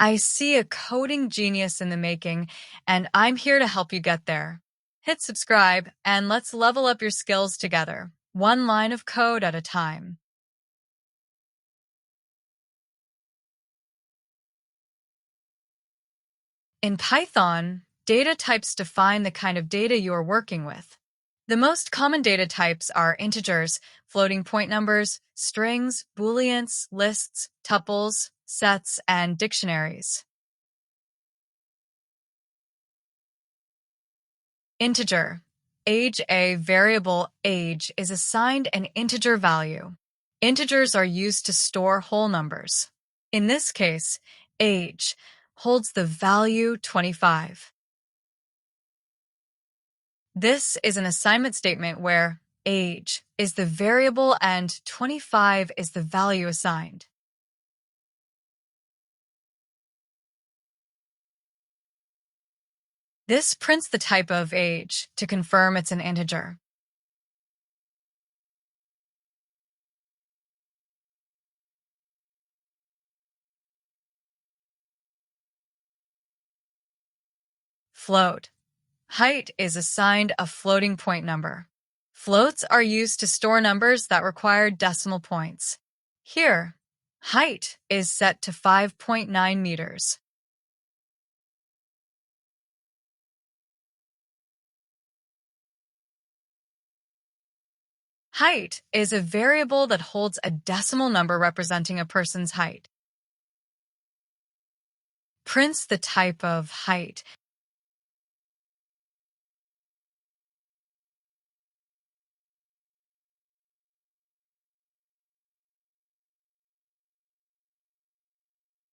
I see a coding genius in the making, and I'm here to help you get there. Hit subscribe, and let's level up your skills together, one line of code at a time. In Python, data types define the kind of data you are working with. The most common data types are integers, floating point numbers, strings, booleans, lists, tuples, sets, and dictionaries. Integer. Age. A variable age is assigned an integer value. Integers are used to store whole numbers. In this case, age holds the value 25. This is an assignment statement where age is the variable and 25 is the value assigned. This prints the type of age to confirm it's an integer. Float. Height is assigned a floating point number. Floats are used to store numbers that require decimal points. Here, height is set to 5.9 meters. Height is a variable that holds a decimal number representing a person's height. Prints the type of height.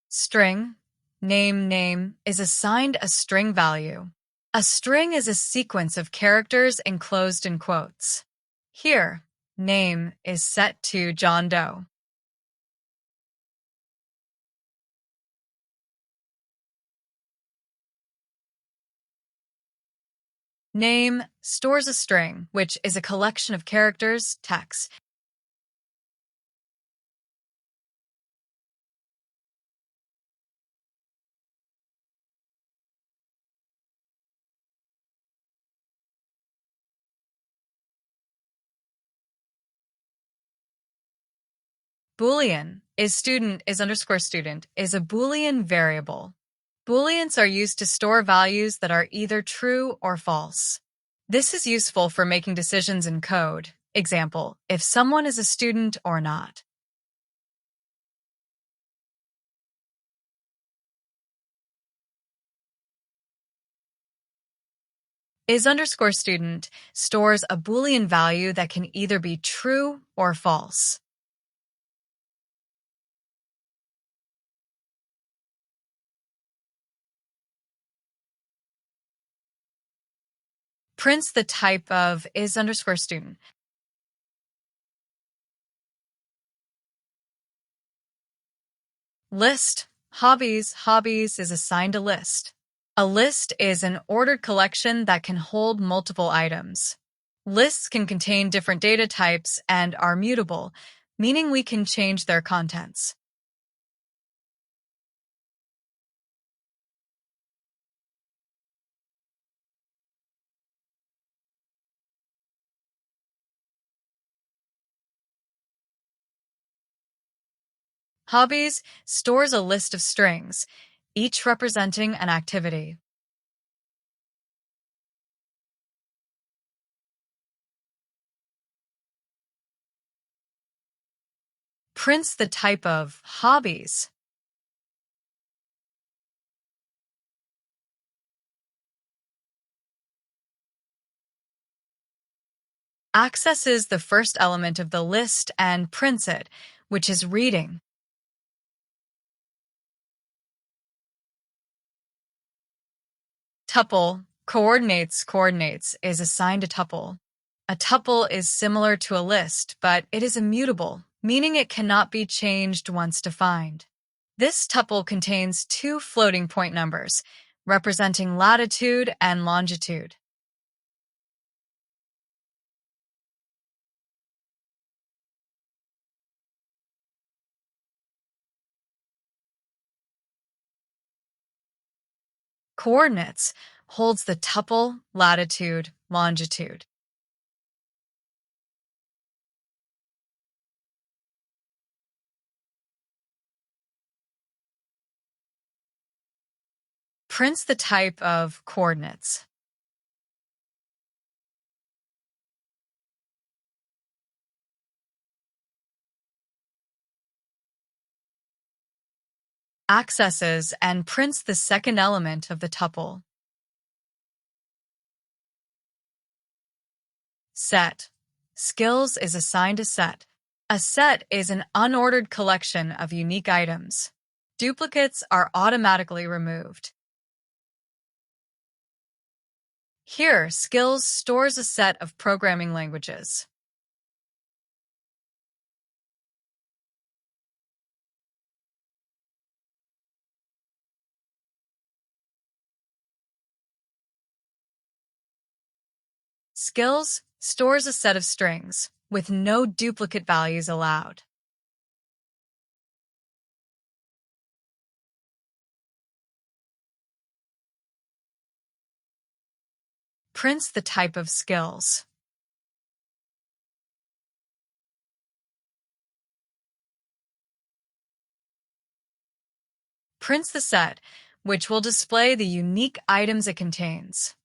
String. Name is assigned a string value. A string is a sequence of characters enclosed in quotes. Here, name is set to John Doe. Name stores a string, which is a collection of characters, text. Boolean is student is underscore student is a Boolean variable. Booleans are used to store values that are either true or false. This is useful for making decisions in code. Example, if someone is a student or not. Is underscore student stores a Boolean value that can either be true or false. Prints the type of is underscore student. List. Hobbies is assigned a list. A list is an ordered collection that can hold multiple items. Lists can contain different data types and are mutable, meaning we can change their contents. Hobbies stores a list of strings, each representing an activity. Prints the type of hobbies. Accesses the first element of the list and prints it, which is reading. Tuple coordinates is assigned a tuple. A tuple is similar to a list, but it is immutable, meaning it cannot be changed once defined. This tuple contains two floating point numbers, representing latitude and longitude. Coordinates holds the tuple latitude, longitude. Prints the type of coordinates. Accesses and prints the second element of the tuple. Set. Skills is assigned a set. A set is an unordered collection of unique items. Duplicates are automatically removed. Here, skills stores a set of programming languages. Skills stores a set of strings, with no duplicate values allowed. Prints the type of skills. Prints the set, which will display the unique items it contains.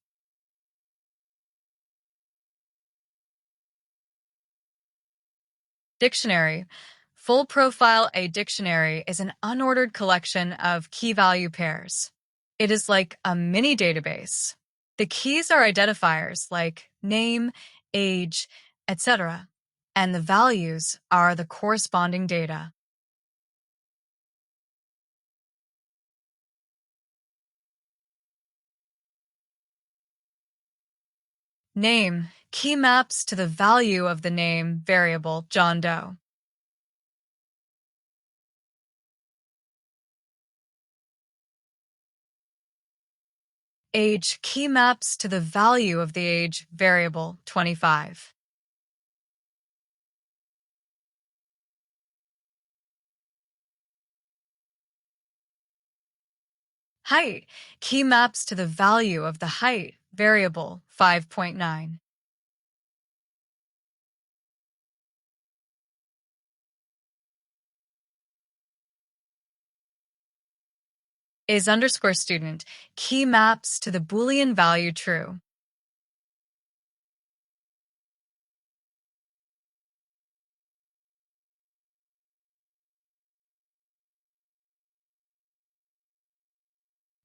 Dictionary. Full profile A dictionary is an unordered collection of key-value pairs. It is like a mini database. The keys are identifiers like name, age, etc., and the values are the corresponding data. Name. Key maps to the value of the name variable John Doe. Age. Key maps to the value of the age variable 25. Height. Key maps to the value of the height variable 5.9. Is underscore student. Key maps to the Boolean value true.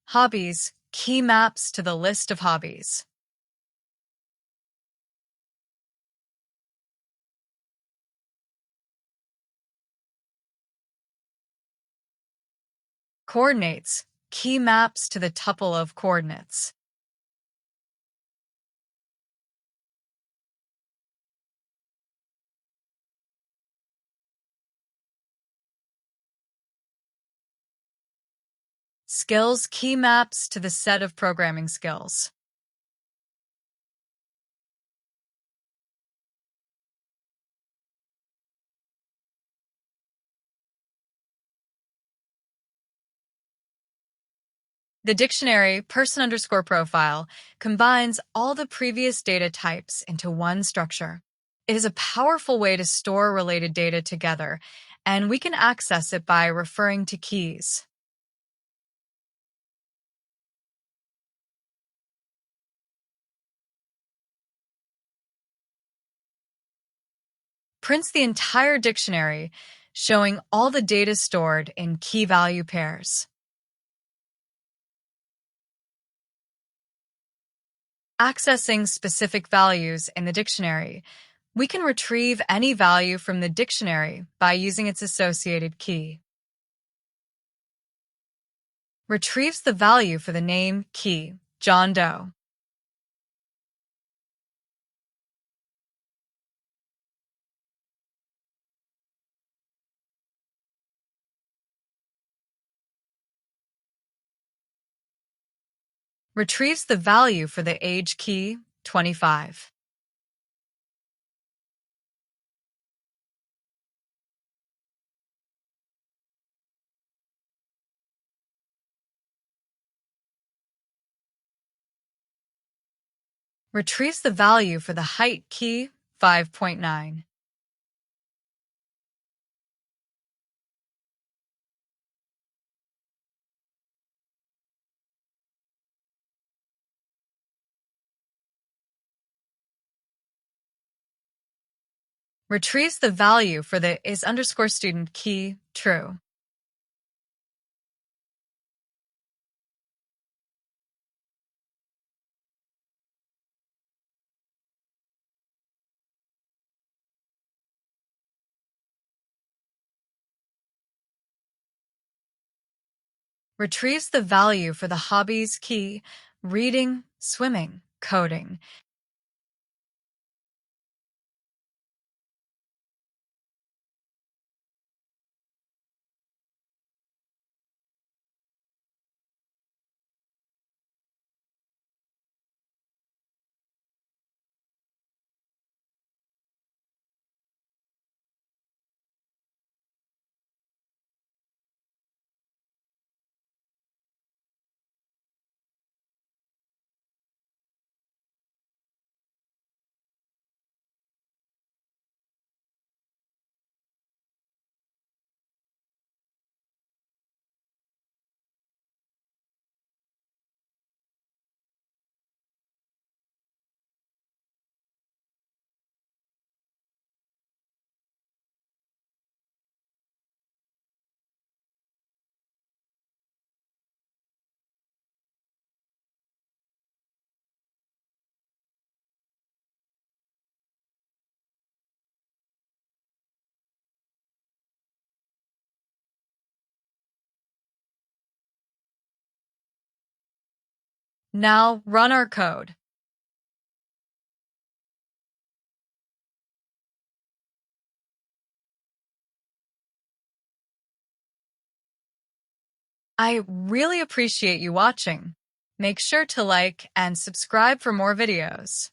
Hobbies. Key maps to the list of hobbies. Coordinates. Key maps to the tuple of coordinates. Skills. Key maps to the set of programming skills. The dictionary person underscore profile combines all the previous data types into one structure. It is a powerful way to store related data together, and we can access it by referring to keys. Prints the entire dictionary, showing all the data stored in key value pairs. Accessing specific values in the dictionary, we can retrieve any value from the dictionary by using its associated key. Retrieves the value for the name key, John Doe. Retrieves the value for the age key, 25. Retrieves the value for the height key 5.9. Retrieves the value for the is_student key true. Retrieves the value for the hobbies key reading, swimming, coding. Now run our code. I really appreciate you watching. Make sure to like and subscribe for more videos.